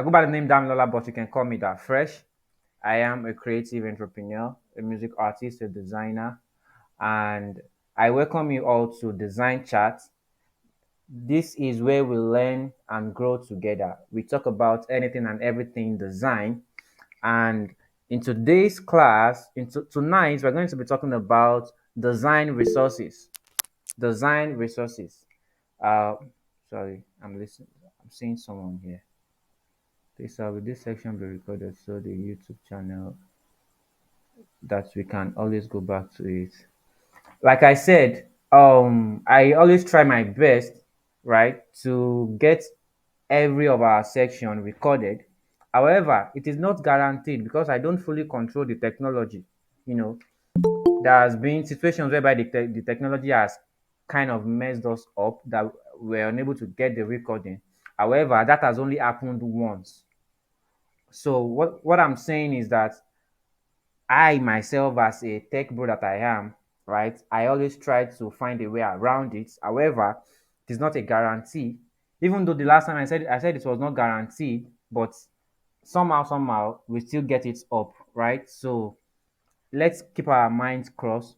I go by the name Damilola, but you can call me that fresh. I am a creative entrepreneur, a music artist, a designer, and I welcome you all to Design Chat. This is where we learn and grow together. We talk about anything and everything design. And in today's class, tonight, we're going to be talking about design resources. Design resources. Uh, Sorry, I'm listening. I'm seeing someone here. This section be recorded so the YouTube channel that we can always go back to it. Like I said, I always try my best, right, to get every of our section recorded. However, it is not guaranteed because I don't fully control the technology. You know, there has been situations whereby the technology has kind of messed us up that we're unable to get the recording. However, that has only happened once. So what I'm saying is that I myself, as a tech bro that I am, right, I always try to find a way around it. However, it is not a guarantee. Even though the last time I said it was not guaranteed, but somehow we still get it up, right? So let's keep our minds crossed.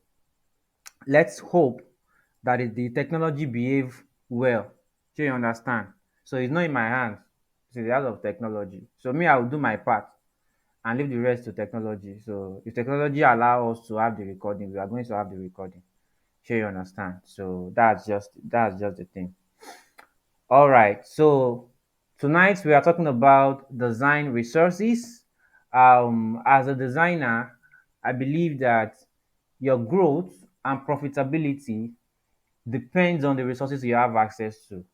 Let's hope that the technology behave well. Do you understand? So it's not in my hands. It's in the hands of technology. So me, I will do my part and leave the rest to technology. So if technology allow us to have the recording, we are going to have the recording. Sure, you understand. So that's just the thing. All right. So tonight we are talking about design resources. As a designer, I believe that your growth and profitability depends on the resources you have access to.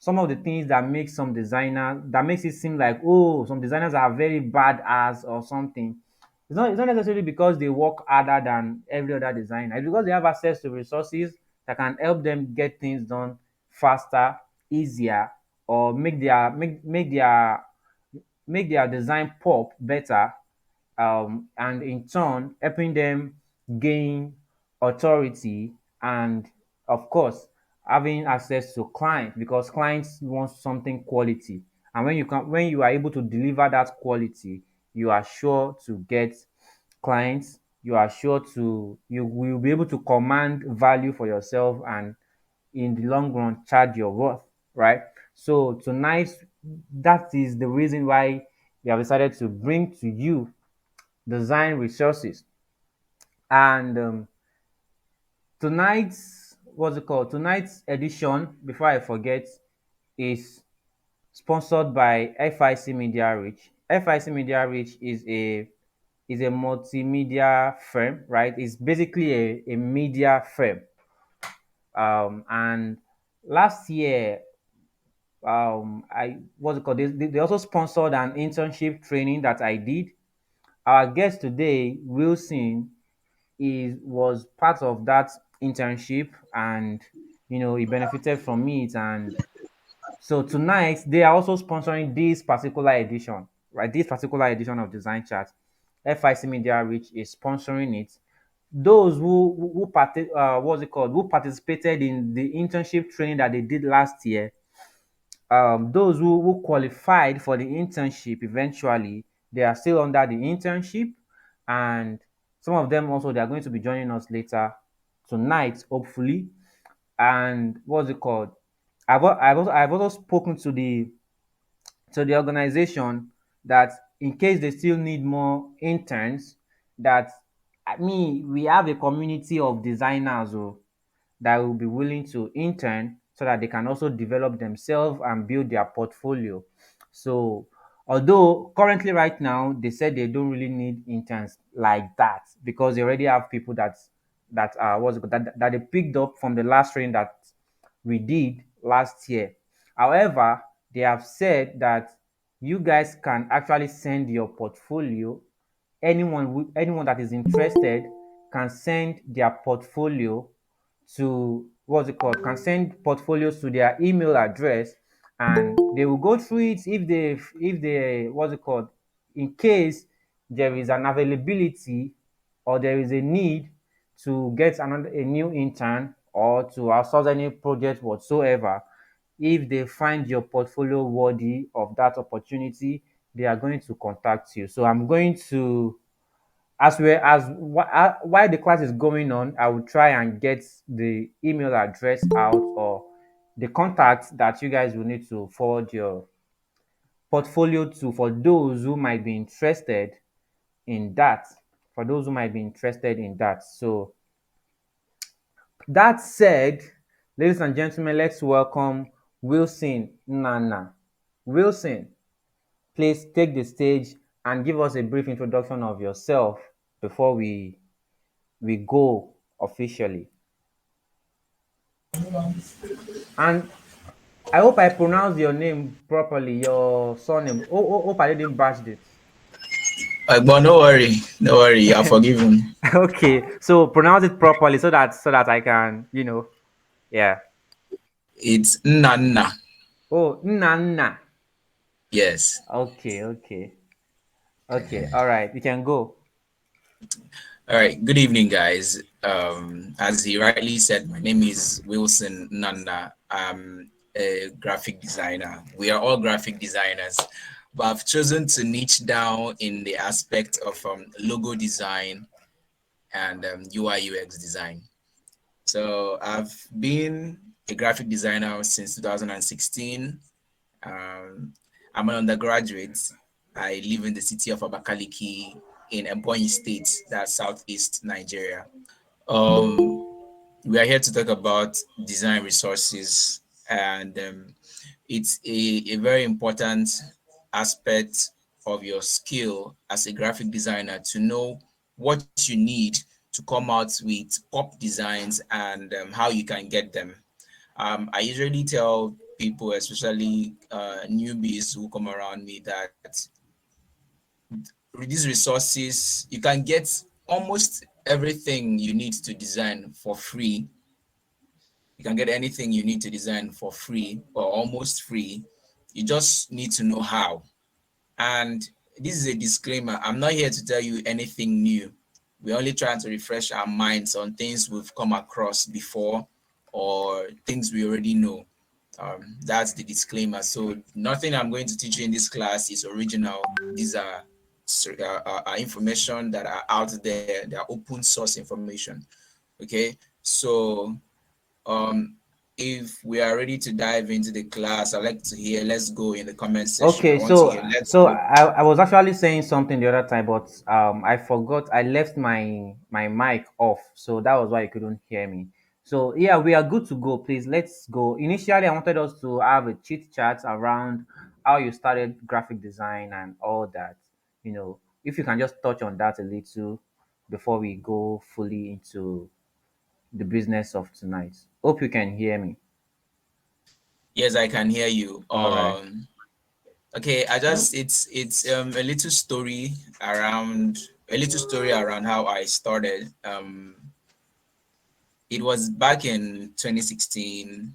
Some of the things that make some designers that makes it seem like, oh, some designers are very bad as or something. It's not necessarily because they work harder than every other designer. It's because they have access to resources that can help them get things done faster, easier, or make their design pop better, and in turn helping them gain authority and, of course, having access to clients because clients want something quality. And when you are able to deliver that quality, you are sure to get clients. You will be able to command value for yourself and in the long run charge your worth, right? So tonight, that is the reason why we have decided to bring to you design resources. And tonight's edition, before I forget, is sponsored by FIC Media Reach. FIC Media Reach is a multimedia firm, right? It's basically a media firm. And last year, I what's it called? They also sponsored an internship training that I did. Our guest today, Wilson, was part of that internship, and he benefited from it. And so tonight they are also sponsoring this particular edition, right? This particular edition of Design Chat. FIC Media Reach is sponsoring it. Those who participated in the internship training that they did last year, those who qualified for the internship eventually, they are still under the internship, and some of them also they are going to be joining us later tonight, hopefully. And what's it called? I've also spoken to the organization that in case they still need more interns, that we have a community of designers that will be willing to intern so that they can also develop themselves and build their portfolio. So, although currently right now they said they don't really need interns like that because they already have people that they picked up from the last training that we did last year. However, they have said that you guys can actually send your portfolio. Anyone that is interested can send their portfolio to can send portfolios to their email address, and they will go through it. If they in case there is an availability or there is a need to get a new intern or to outsource any project whatsoever, if they find your portfolio worthy of that opportunity, they are going to contact you. So I'm going to, as well as while the class is going on, I will try and get the email address out, or the contacts that you guys will need to forward your portfolio to, for those who might be interested in that. For those who might be interested in that. So that said, ladies and gentlemen, let's welcome Wilson Nnanna. Wilson, please take the stage and give us a brief introduction of yourself before we go officially. And I hope I pronounced your name properly, your surname. Hope I didn't bash it. But no worry, you're forgiven. Okay, so pronounce it properly so that I can, yeah. It's Nnanna. Oh, Nnanna. Yes. Okay. All right, you can go. All right. Good evening, guys. As he rightly said, my name is Wilson Nnanna. I'm a graphic designer. We are all graphic designers, but I've chosen to niche down in the aspect of logo design and UI UX design. So I've been a graphic designer since 2016. Um, I'm an undergraduate. I live in the city of Abakaliki in Ebonyi State, that's southeast Nigeria. Um, we are here to talk about design resources, and it's a very important aspect of your skill as a graphic designer to know what you need to come out with pop designs and how you can get them. I usually tell people, especially newbies who come around me, that with these resources, you can get almost everything you need to design for free. You can get anything you need to design for free or almost free. You just need to know how. And this is a disclaimer. I'm not here to tell you anything new. We're only trying to refresh our minds on things we've come across before or things we already know. That's the disclaimer. So nothing I'm going to teach you in this class is original. These are information that are out there. They are open source information. Okay. So um, if we are ready to dive into the class, I'd like to hear, let's go in the comment section. I Okay, want to so hear, let's so go. I was actually saying something the other time, but I forgot. I left my mic off, so that was why you couldn't hear me. So yeah, we are good to go. Please, let's go. Initially, I wanted us to have a chit chat around how you started graphic design and all that. If you can just touch on that a little before we go fully into the business of tonight. Hope you can hear me. Yes, I can hear you. All right. Okay, it's a little story around how I started. It was back in 2016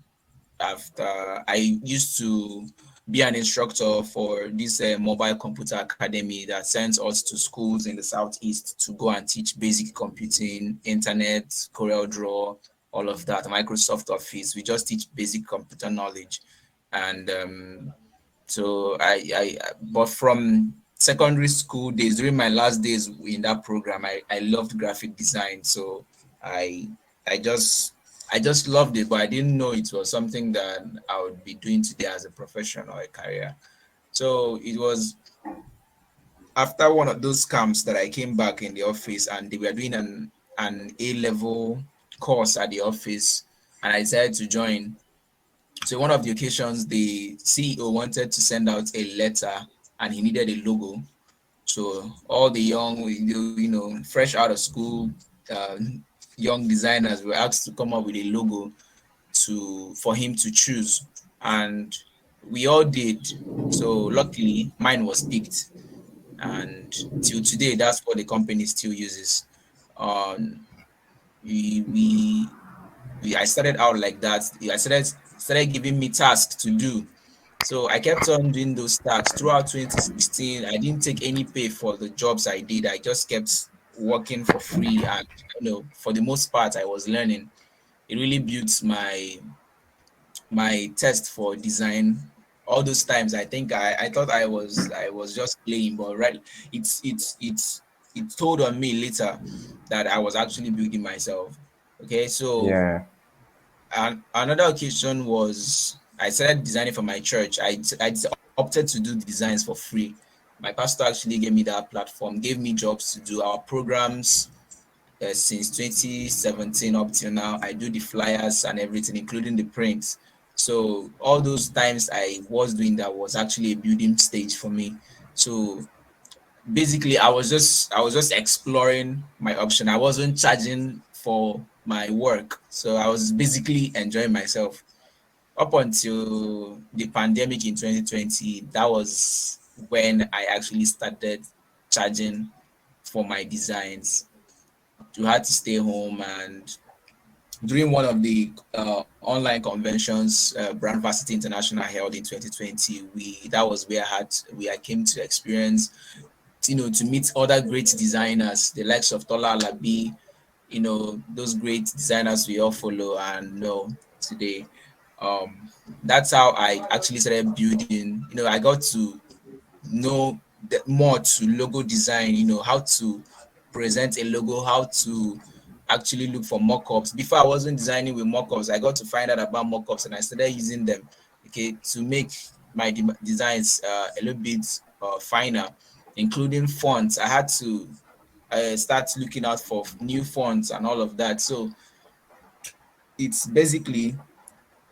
after I used to be an instructor for this mobile computer academy that sends us to schools in the southeast to go and teach basic computing, internet, Corel Draw, all of that, Microsoft Office. We just teach basic computer knowledge, and so but from secondary school days, during my last days in that program, I loved graphic design. So I I just I just loved it, but I didn't know it was something that I would be doing today as a profession or a career. So it was after one of those camps that I came back in the office and they were doing an A-level course at the office, and I decided to join. So one of the occasions, the CEO wanted to send out a letter and he needed a logo. So all the young, fresh out of school, uh, young designers were asked to come up with a logo for him to choose, and we all did. So luckily, mine was picked, and till today, that's what the company still uses. Um, we we I started out like that. I started giving me tasks to do. So I kept on doing those tasks throughout 2016. I didn't take any pay for the jobs I did. I just kept working for free, and for the most part, I was learning. It really built my test for design. all those times I think I thought I was just playing, but right, it told on me later that I was actually building myself. Okay, so Yeah. and another occasion was I started designing for my church. I opted to do designs for free. My pastor actually gave me that platform, gave me jobs to do our programs since 2017 up till now. I do the flyers and everything, including the prints. So all those times I was doing that was actually a building stage for me. So basically I was just exploring my option. I wasn't charging for my work. So I was basically enjoying myself up until the pandemic in 2020. That was when I actually started charging for my designs. You had to stay home, and during one of the online conventions Brand Varsity International held in 2020, we that was where I came to experience, to meet other great designers, the likes of Tola Alabi, those great designers we all follow and know today. um that's how I actually started building. I got to know more to logo design, how to present a logo, how to actually look for mock-ups. Before I wasn't designing with mock-ups, I got to find out about mock-ups and I started using them, okay, to make my designs a little bit finer, including fonts. I had to start looking out for new fonts and all of that. So it's basically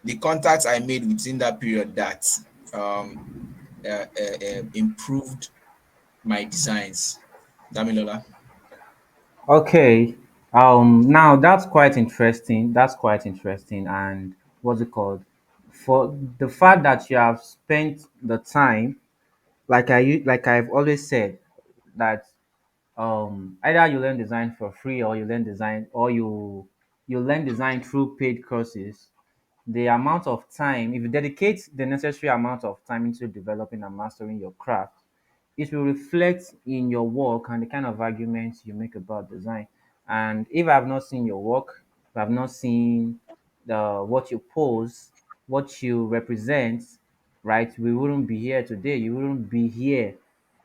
the contacts I made within that period that um, improved my designs. Damilola. Okay. Now that's quite interesting. That's quite interesting. And what's it called? For the fact that you have spent the time, like I've always said, that either you learn design for free or you learn design through paid courses. The amount of time, if you dedicate the necessary amount of time into developing and mastering your craft, it will reflect in your work and the kind of arguments you make about design. And if I've not seen your work, if I've not seen the what you pose, what you represent, right, we wouldn't be here today. You wouldn't be here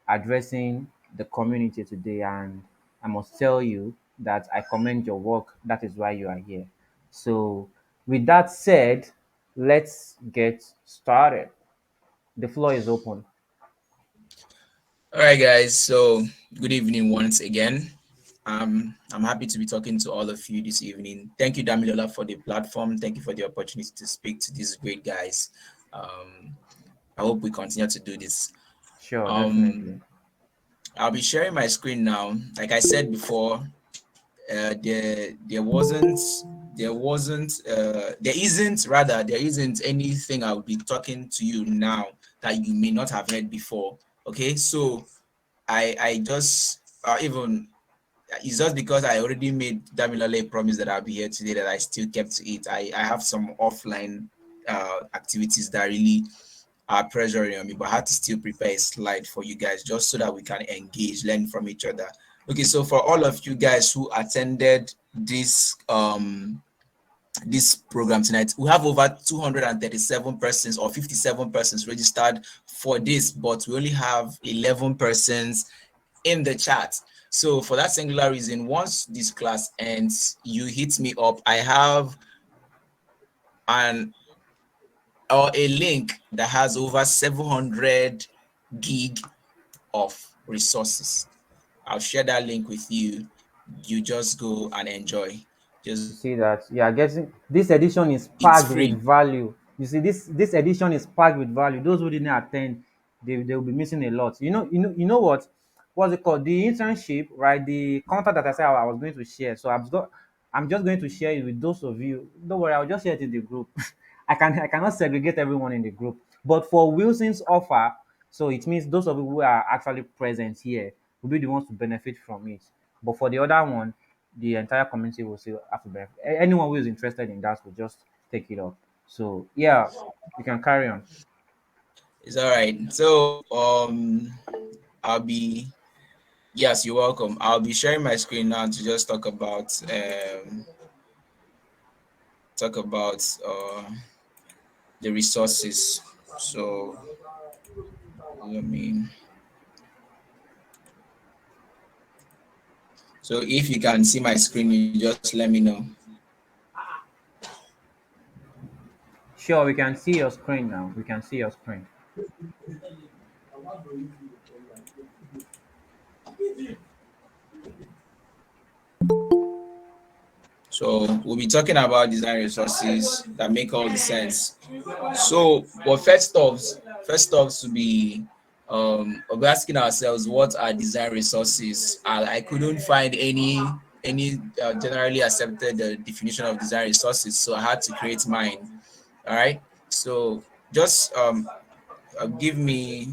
addressing the community today. And I must tell you that I commend your work. That is why you are here. So, with that said, let's get started. The floor is open. All right, guys. So, good evening once again. I'm happy to be talking to all of you this evening. Thank you, Damilola, for the platform. Thank you for the opportunity to speak to these great guys. Um, I hope we continue to do this. Sure, Um, definitely. I'll be sharing my screen now. Like I said before, there isn't anything I will be talking to you now that you may not have heard before. Okay, so I just even it's just because I already made Damilala a promise that I'll be here today that I still kept to it. I have some offline activities that really are pressuring on me, but I had to still prepare a slide for you guys just so that we can engage, learn from each other. Okay, so for all of you guys who attended this program tonight, we have over 237 persons or 57 persons registered for this, but we only have 11 persons in the chat. So for that singular reason, once this class ends, you hit me up. I have an or a link that has over 700 gig of resources. I'll share that link with you. You just go and enjoy. You Just see that you are getting this edition is it's packed with free. value. You see this edition is packed with value. Those who didn't attend, they will be missing a lot. You know what? What's it called? The internship, right? The contact that I said I was going to share. So I'm just going to share it with those of you. Don't worry, I'll just share it in the group. I cannot segregate everyone in the group. But for Wilson's offer, so it means those of you who are actually present here will be the ones to benefit from it. But for the other one, the entire community will still have to benefit. Anyone who is interested in that will just take it up. So yeah, you can carry on. It's all right. So I'll be yes, you're welcome. I'll be sharing my screen now to just talk about the resources. So let me. So if you can see my screen, you just let me know. Sure, we can see your screen now. We can see your screen. So we'll be talking about design resources that make all the sense. So, but first off, to be we're asking ourselves what are design resources. I couldn't find any generally accepted definition of design resources, so I had to create mine. All right. So just give me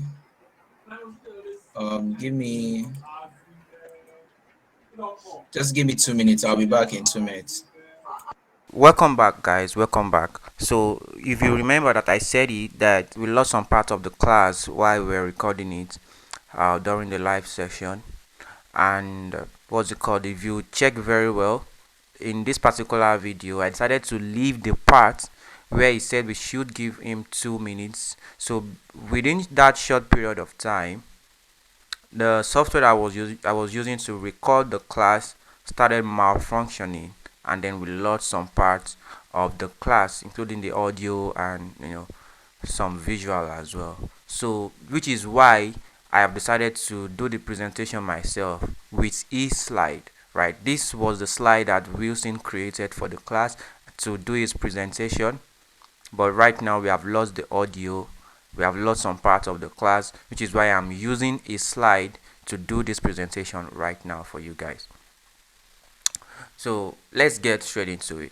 just give me 2 minutes. I'll be back in 2 minutes. Welcome back, guys. Welcome back. So, if you remember that I said it that we lost some part of the class while we were recording it during the live session, and what's it called? If you check very well in this particular video, I decided to leave the part where he said we should give him 2 minutes. So, within that short period of time, the software I was using to record the class started malfunctioning, and then we lost some parts of the class, including the audio and some visual as well. So, which is why I have decided to do the presentation myself with each slide. Right, this was the slide that Wilson created for the class to do his presentation, but right now we have lost the audio, we have lost some part of the class, which is why I'm using a slide to do this presentation right now for you guys. So let's get straight into it.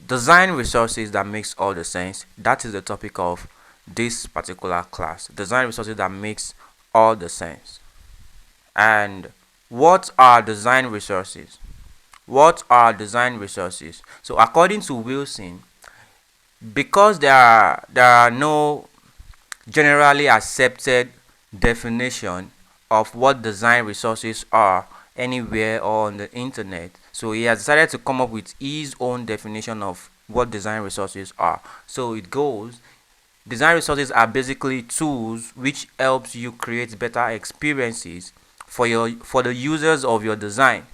Design resources that makes all the sense. That is the topic of this particular class. Design resources that makes all the sense. And what are design resources? What are design resources? So according to Wilson, because there are no generally accepted definition of what design resources are anywhere or on the internet, so he has decided to come up with his own definition of what design resources are. So it goes: design resources are basically tools which helps you create better experiences for the users of your design.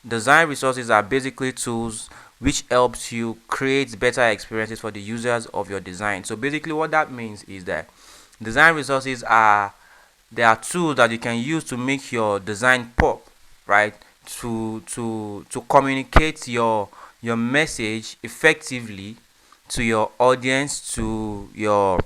Design resources are basically tools which helps you create better experiences for the users of your design. So basically what that means is that design resources are they are tools that you can use to make your design pop, right? To communicate your message effectively to your audience, to your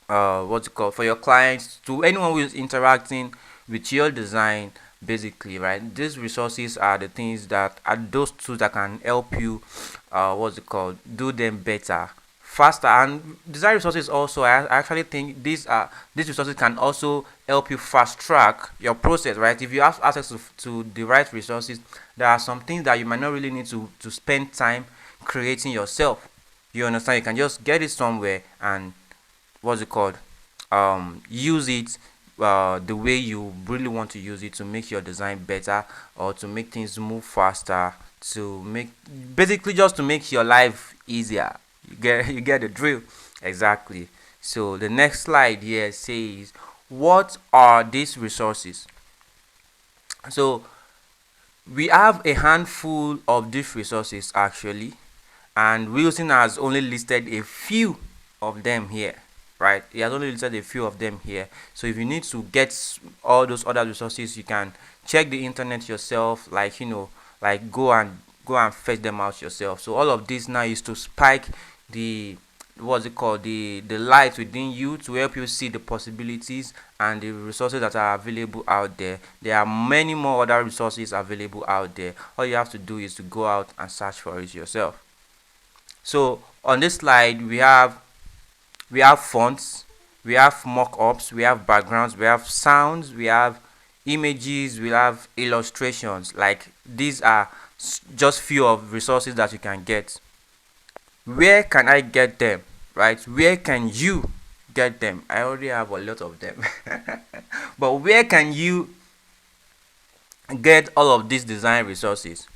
what's it called, for your clients, to anyone who is interacting with your design, basically, right? These resources are the things that are those tools that can help you what's it called, do them better, faster. And design resources also, I actually think these resources can also help you fast track your process, right? If you have access to the right resources, there are some things that you might not really need to spend time creating yourself. You understand? You can just get it somewhere and what's it called, use it the way you really want to use it to make your design better, or to make things move faster, to make, basically just to make your life easier. You get the drill. Exactly. So the next slide here says, what are these resources? So we have a handful of these resources actually, and Wilson has only listed a few of them here. Right, he has only listed a few of them here. So if you need to get all those other resources, you can check the internet yourself, like like go and fetch them out yourself. So all of this now is to spike the, what's it called, the light within you, to help you see the possibilities and the resources that are available out there. There are many more other resources available out there. All you have to do is to go out and search for it yourself. So on this slide we have fonts, we have mock-ups, we have backgrounds, we have sounds, we have images, we have illustrations. Like, these are just few of resources that you can get. Where can I get them? Right, where can you get them? I already have a lot of them. But where can you get all of these design resources?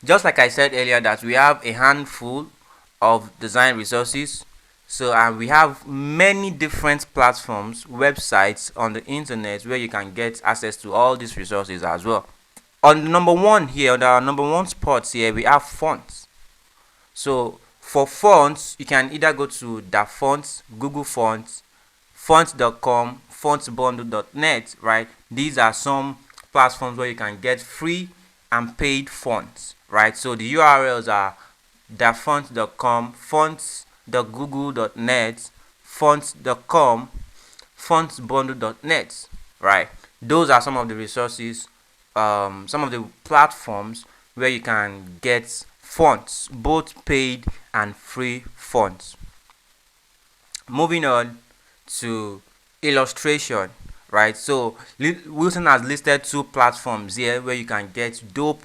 Just like I said earlier, that we have a handful of design resources. So, and we have many different platforms, websites on the internet where you can get access to all these resources as well. On number one here, on our number one spots here, we have fonts. So for fonts, you can either go to the fonts, Google Fonts, fonts.com, fontsbundle.net, right? These are some platforms where you can get free and paid fonts, right? So the URLs are dafonts.com, fonts.google.net, fonts.com, fontsbundle.net, right? Those are some of the resources, some of the platforms where you can get fonts, both paid and free fonts. Moving on to illustration, right? So Wilson has listed two platforms here where you can get dope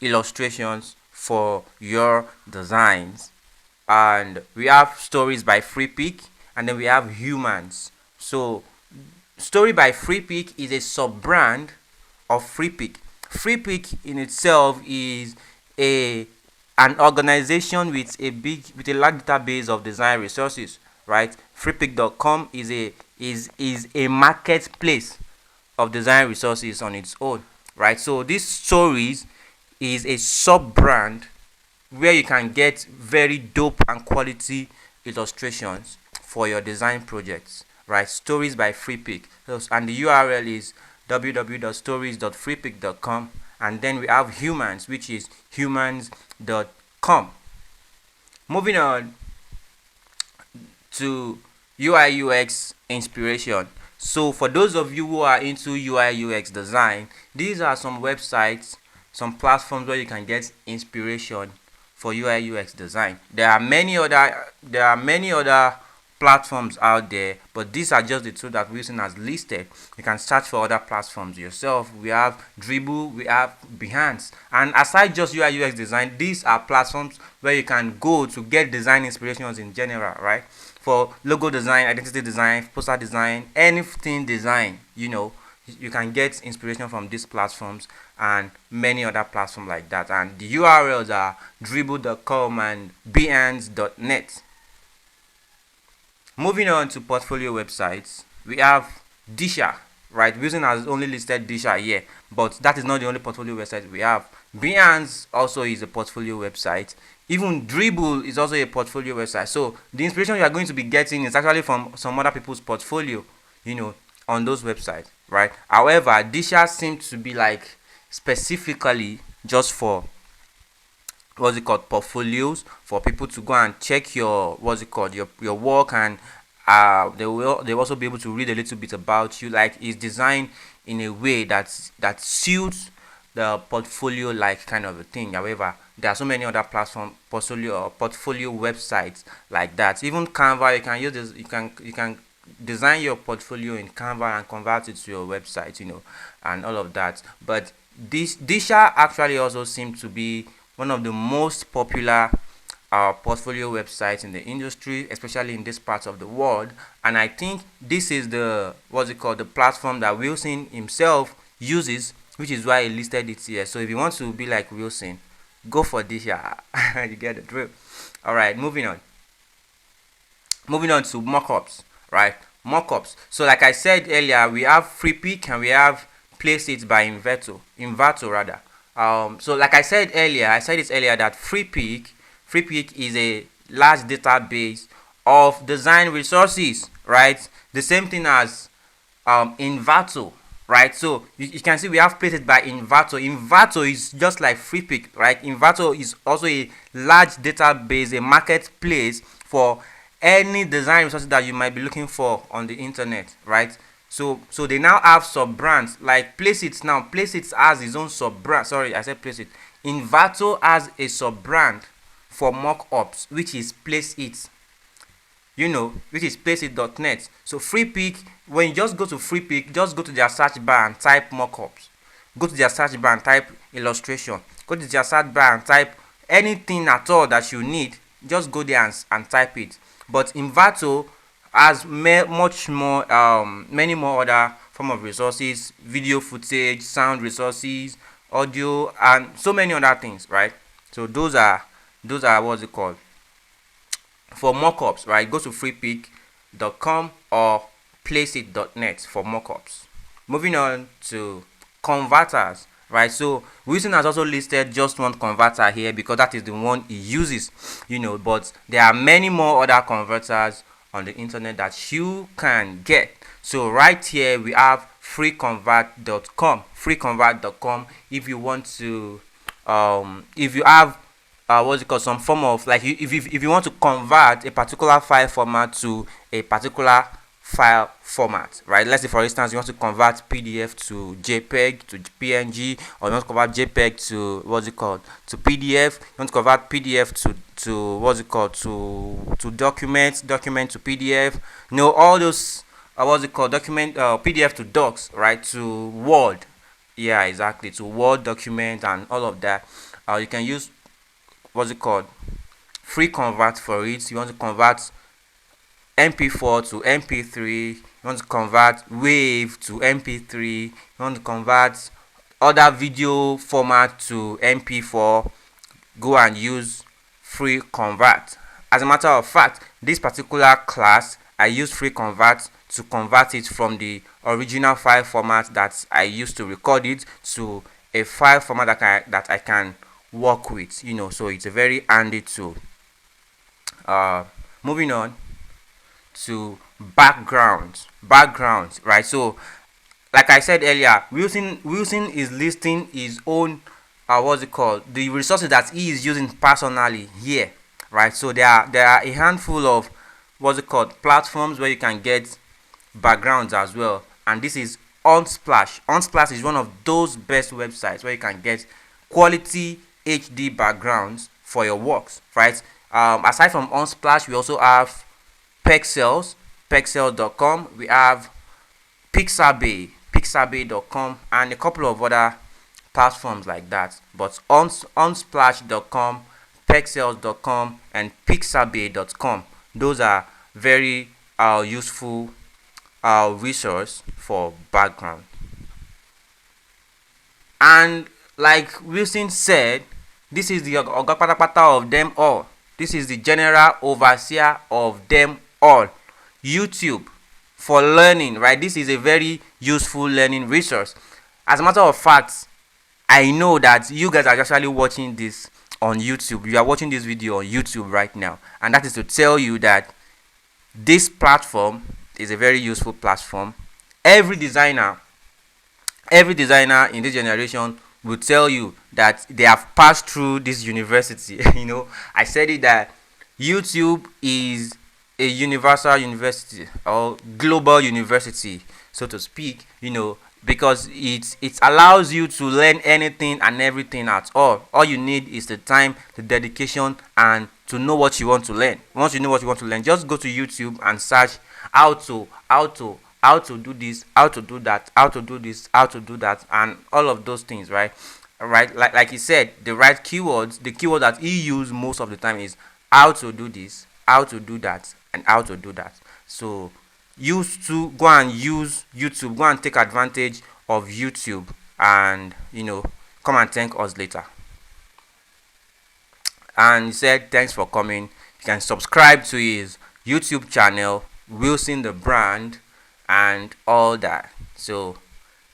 illustrations for your designs. And we have Stories by Freepik, and then we have Humans. So Story by Freepik is a sub brand of Freepik. Freepik in itself is a an organization with a large database of design resources, right? Freepik.com is a marketplace of design resources on its own, right? So this Stories is a sub brand where you can get very dope and quality illustrations for your design projects, right? Stories by Freepik, and the URL is www.stories.freepik.com, and then we have Humans, which is humans.com. Moving on to UI UX inspiration. So for those of you who are into UI UX design, these are some websites, some platforms where you can get inspiration for UI UX design. There are many other platforms out there, but these are just the two that Wilson has listed. You can search for other platforms yourself. We have Dribble, we have Behance, and aside just UI UX design, these are platforms where you can go to get design inspirations in general, right? For logo design, identity design, poster design, anything design, you can get inspiration from these platforms and many other platforms like that. And the URLs are dribble.com and behance.net. Moving on to portfolio websites, we have Disha, right? Wilson has only listed Disha here, but that is not the only portfolio website we have. Behance also is a portfolio website. Even Dribble is also a portfolio website. So the inspiration you are going to be getting is actually from some other people's portfolio, on those websites, right? However, Disha seems to be like specifically just for portfolios, for people to go and check your your work, and they'll also be able to read a little bit about you. Like, it's designed in a way that suits the portfolio like kind of a thing. However, there are so many other platform portfolio websites like that. Even Canva, you can use this, you can design your portfolio in Canva and convert it to your website, and all of that. But this Disha actually also seems to be one of the most popular portfolio websites in the industry, especially in this part of the world. And I think this is the platform that Wilson himself uses, which is why he listed it here. So if you want to be like Wilson, go for Disha. You get the drill. All right, moving on to mockups, right? Mockups. So like I said earlier, we have Freepik and we have Placeit by Inverto rather. So like I said it earlier that Freepik is a large database of design resources, right? The same thing as Inverto, right? So you can see we have Placeit by Inverto. Inverto is just like Freepik, right? Inverto is also a large database, a marketplace for any design resources that you might be looking for on the internet, right? So they now have sub brands like Placeit. Now Placeit has its own sub brand. Sorry, I said Placeit. Inverto has a sub brand for mock-ups, which is Placeit. Which is Placeit.net. So Freepik, when you just go to Freepik, just go to their search bar and type mockups. Go to their search bar and type illustration. Go to their search bar and type anything at all that you need. Just go there and type it. But Inverto has much more, many more other form of resources, video footage, sound resources, audio, and so many other things, right? So those are what's it called? For mockups, right, go to freepik.com or placeit.net for mockups. Moving on to converters, right? So Wilson has also listed just one converter here because that is the one he uses, but there are many more other converters on the internet that you can get. So right here we have freeconvert.com if you want to, if you have what's it called, some form of, like, if you want to convert a particular file format to a particular file format, right? Let's say for instance you want to convert PDF to JPEG to PNG, or you want to convert JPEG to what's it called, to PDF. You want to convert PDF to what's it called, to document to PDF. All those what's it called, document, PDF to docs, right, to Word. Yeah, exactly, to Word document and all of that. You can use what's it called, free convert for it. You want to convert MP4 to MP3, you want to convert wave to MP3, you want to convert other video format to MP4, go and use free convert. As a matter of fact, this particular class I use free convert to convert it from the original file format that I used to record it to a file format that I can work with, so it's a very handy tool. Moving on to backgrounds, right? So like I said earlier, Wilson is listing his own, what's it called, the resources that he is using personally here, right? So there are a handful of what's it called, platforms where you can get backgrounds as well, and this is Unsplash is one of those best websites where you can get quality HD backgrounds for your works, right? Aside from Unsplash, we also have Pexels, Pexels.com. We have Pixabay.com, and a couple of other platforms like that. But Unsplash.com, Pexels.com, and Pixabay.com, those are very useful resource for background. And like Wilson said, this is the oga patapata of them all. This is the general overseer of them all. YouTube for learning, right? This is a very useful learning resource. As a matter of fact, I know that you guys are actually watching this on YouTube. You are watching this video on YouTube right now, and that is to tell you that this platform is a very useful platform. Every designer every designer in this generation will tell you that they have passed through this university. I said it, that YouTube is a universal university or global university, so to speak, because it allows you to learn anything and everything at all you need is the time, the dedication, and to know what you want to learn. Once you know what you want to learn, just go to YouTube and search how to do this, how to do that, how to do this, how to do that, and all of those things, right? Right, like he said, the right keywords, the keyword that he used most of the time is how to do this, how to do that, and how to do that. So use to go and use YouTube, go and take advantage of YouTube, and come and thank us later. And he said thanks for coming. You can subscribe to his YouTube channel, Wilson the Brand, and all that. So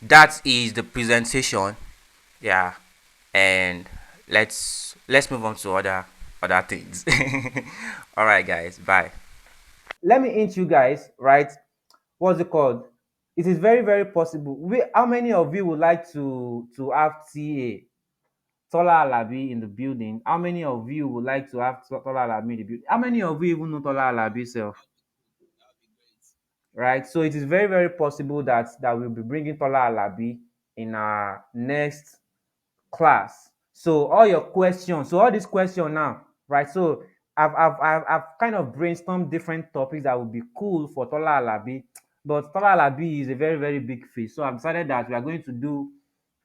that is the presentation. Yeah, and let's move on to other things. All right, guys, bye. Let me hint you guys, right? What's it called? It is very, very possible. How many of you would like to have TA Tola Alabi in the building? How many of you would like to have Tola Alabi in the building? How many of you even know Tola Alabi self? Right? So it is very, very possible that we'll be bringing Tola Alabi in our next class. So all your questions, so all these questions now, right? So I've kind of brainstormed different topics that would be cool for Tola Alabi, but Tola Alabi is a very, very big fish. So I've decided that we are going to do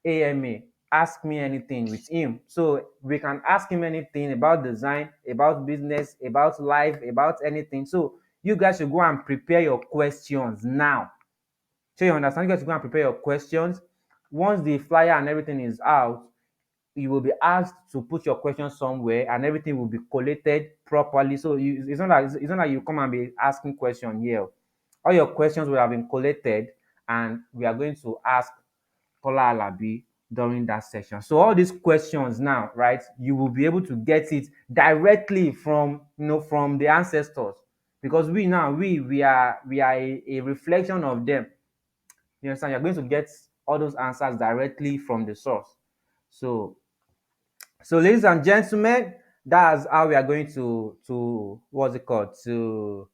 AMA, ask me anything, with him. So we can ask him anything about design, about business, about life, about anything. So you guys should go and prepare your questions now. So you understand? You guys should go and prepare your questions. Once the flyer and everything is out, you will be asked to put your question somewhere, and everything will be collated properly. So it's not like you come and be asking question here. All your questions will have been collated, and we are going to ask Kola Alabi during that session. So all these questions now, right, you will be able to get it directly from from the ancestors, because we now we are a reflection of them. You understand? You're going to get all those answers directly from the source. So ladies and gentlemen, that's how we are going to what's it called to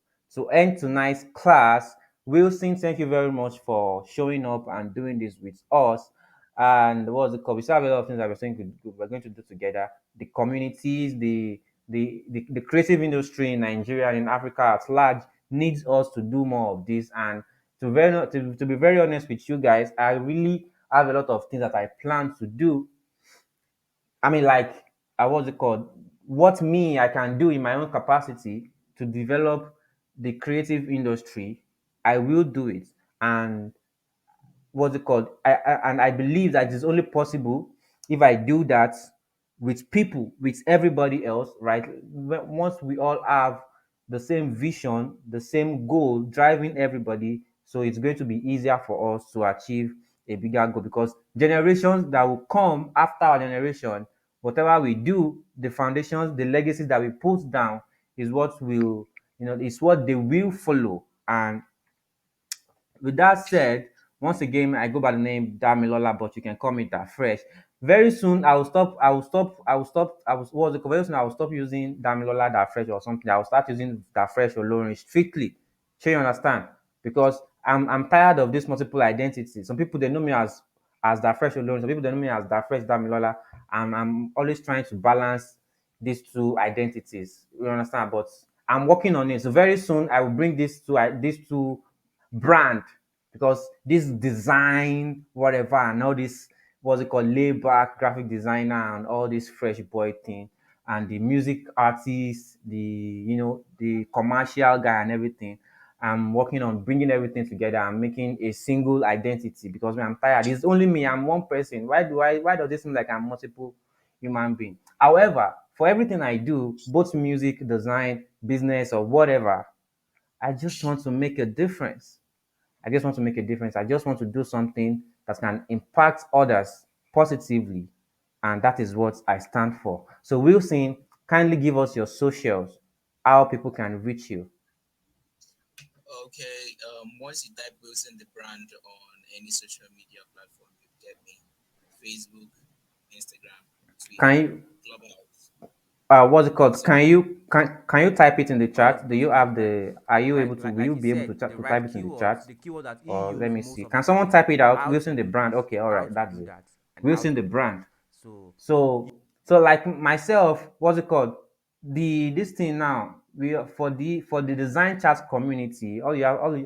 end tonight's class. Wilson, thank you very much for showing up and doing this with us. And what's it called? We still have a lot of things that we're going to do together. The communities, the creative industry in Nigeria and in Africa at large needs us to do more of this. And to be very honest with you guys, I really have a lot of things that I plan to do. I mean, like, what's it called? What me I can do in my own capacity to develop the creative industry, I will do it. And what's it called? And I believe that it's only possible if I do that with people, with everybody else, right? Once we all have the same vision, the same goal driving everybody, so it's going to be easier for us to achieve a bigger goal, because generations that will come after our generation, whatever we do, the foundations, the legacies that we put down is what will, is what they will follow. And with that said, once again, I go by the name Damilola, but you can call me that fresh. Very soon, I will stop. I will stop. I will stop. I will. What's it called? Very soon, I will stop using Damilola that fresh or something. I will start using that fresh or Lauren strictly. Sure, you understand? Because I'm tired of this multiple identity. Some people they know me as that fresh or Lauren. Some people they know me as that fresh Damilola. I'm always trying to balance these two identities. You understand? But I'm working on it. So very soon, I will bring these two brand, because this design whatever and all this, what's it called, laid back graphic designer and all this fresh boy thing, and the music artist, the commercial guy and everything. I'm working on bringing everything together and making a single identity, because when I'm tired, it's only me, I'm one person. Why does it seem like I'm multiple human being? However, for everything I do, both music, design, business, or whatever, I just want to make a difference. I just want to make a difference. I just want to do something that can impact others positively. And that is what I stand for. So, Wilson, kindly give us your socials, how people can reach you. Okay. Once you type Wilson the brand on any social media platform, you get me. Facebook, Instagram, Can Twitter, you, Clubhouse. what's it called? So Can you type it in the Oh yeah, chat? Do you have like are you able like to, like will like you you be able said, to, the to right type it in the chat? keywords, the keyword that he Or let used me most see. of the Can someone time, type it out? how to Wilson the do brand. this, Okay, all how right, to that's do it. that, and how Wilson to the do that. brand. So So like myself, what's it called? This thing now, we for the design chat community,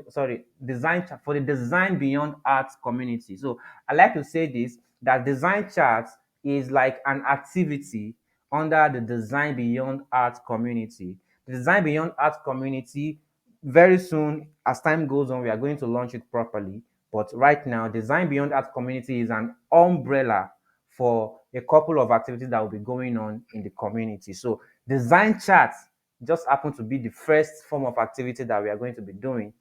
sorry, design chat for the design beyond art community. So I like to say this, that design chat is like an activity under the design beyond art community. The design beyond art community, very soon as time goes on, we are going to launch it properly. But right now, design beyond art community is an umbrella for a couple of activities that will be going on in the community. So design chat just happen to be the first form of activity that we are going to be doing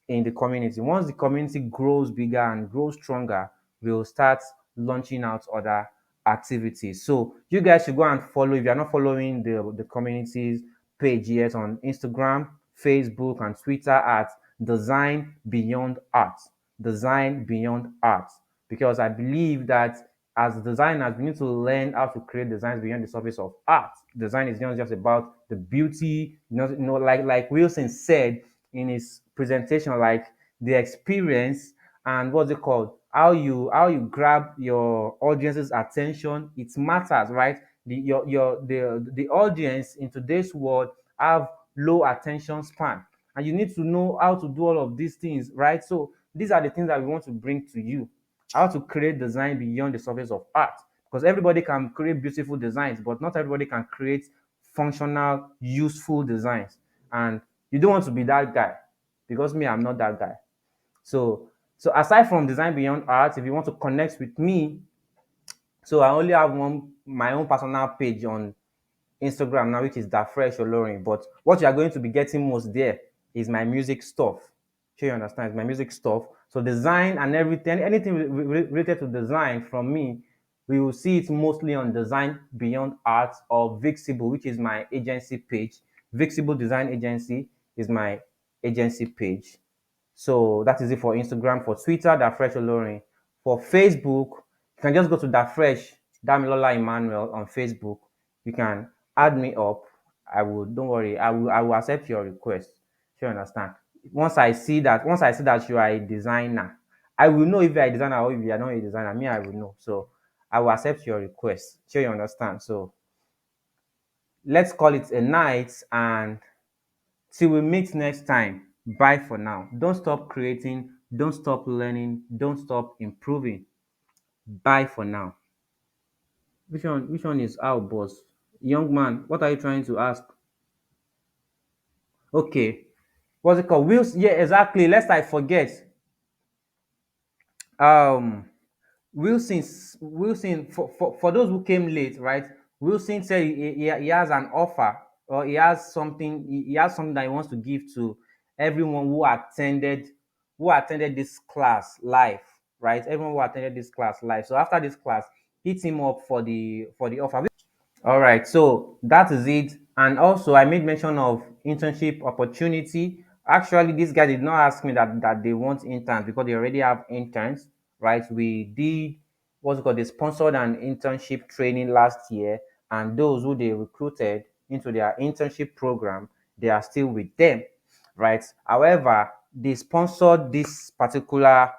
in the community. Once the community grows bigger and grows stronger, we'll start launching out other activities. So you guys should go and follow, if you're not following the community's page yet, on Instagram, Facebook, and Twitter at Design Beyond Art. Design Beyond Art. Because I believe that as designers, we need to learn how to create designs beyond the surface of art. Design is not just about the beauty, like Wilson said in his presentation, like the experience and what's it called, how you grab your audience's attention. It matters, right? The audience in today's world have low attention span, and you need to know how to do all of these things, right? So these are the things that we want to bring to you, how to create design beyond the surface of art, because everybody can create beautiful designs, but not everybody can create functional, useful designs. And you don't want to be that guy, because me, I'm not that guy. So aside from design beyond art, if you want to connect with me, So I only have one my own personal page on Instagram now, which is that fresh Olorin. But what you are going to be getting most there is my music stuff. Sure, you understand? It's my music stuff. So design and everything, anything related to design from me, we will see it mostly on Design Beyond Art or Vixible, which is my agency page. Vixible Design Agency is my agency page. So that is it for Instagram. For Twitter, that fresh Olorin. For Facebook, you can just go to that fresh Damilola Emmanuel on Facebook. You can add me up. I will. Don't worry. I will accept your request. So you understand. Once I see that you are a designer, I will know if you are a designer or if you are not a designer. Me, I will know. So I will accept your request. Sure, you understand. So let's call it a night, and till we meet next time. Bye for now. Don't stop creating, don't stop learning, don't stop improving. Bye for now. Which one is out, boss? Young man, what are you trying to ask? Okay. What's it called? Wills, yeah, exactly. Lest I forget. Um Wilson, for those who came late, right? Wilson said he has an offer, or he has something that he wants to give to everyone who attended this class live, right? Everyone who attended this class live. So after this class, hit him up for the offer. All right, so that is it. And also, I made mention of internship opportunity. Actually, this guy did not ask me that they want interns because they already have interns, right? We did what's it called, they sponsored an internship training last year, and those who they recruited into their internship program, they are still with them, right? However, they sponsored this particular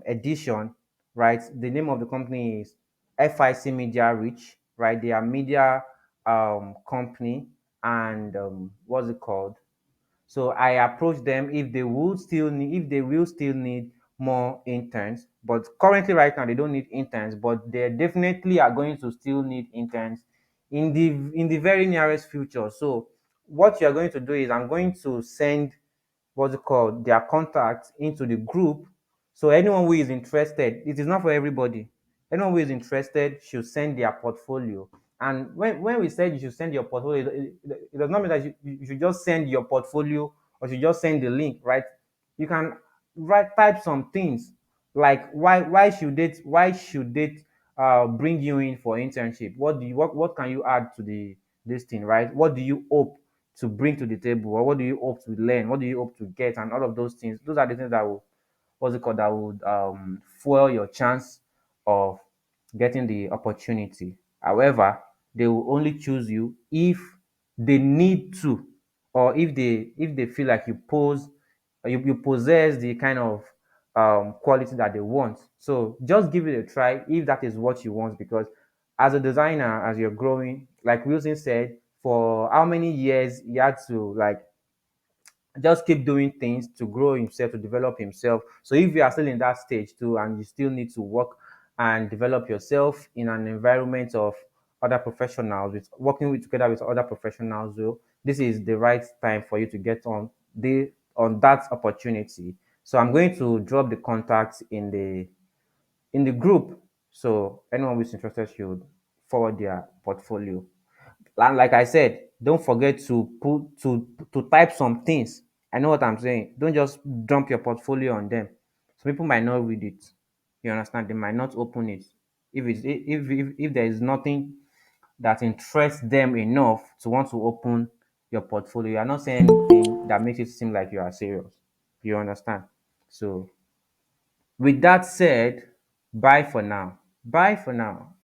edition, right? The name of the company is FIC Media Reach, right? They are media company, and what's it called? So I approached them if they will still need more interns. But currently, right now, they don't need interns, but they definitely are going to still need interns in the very nearest future. So what you are going to do is I'm going to send what's it called, their contacts into the group. So anyone who is interested, it is not for everybody. Anyone who is interested should send their portfolio. And when we said you should send your portfolio, it does not mean that you should just send your portfolio or you should just send the link, right? You can type some things like why should it bring you in for internship? What can you add to the this thing, right? What do you hope to bring to the table, or what do you hope to learn, what do you hope to get, and all of those things. Those are the things that will what's it called that would fuel your chance of getting the opportunity. However, they will only choose you if they need to, or if they feel like you possess the kind of quality that they want. So just give it a try if that is what you want, because as a designer, as you're growing, like Wilson said, for how many years he had to like just keep doing things to grow himself, to develop himself. So if you are still in that stage too, and you still need to work and develop yourself in an environment of other professionals, with working with together with other professionals, so this is the right time for you to get on that opportunity. So I'm going to drop the contacts in the group. So anyone who's interested should forward their portfolio. And like I said, don't forget to type some things. I know what I'm saying. Don't just dump your portfolio on them. Some people might not read it. You understand? They might not open it. If there is nothing that interests them enough to want to open your portfolio, you are not saying anything that makes it seem like you are serious. You understand? So with that said, bye for now. Bye for now.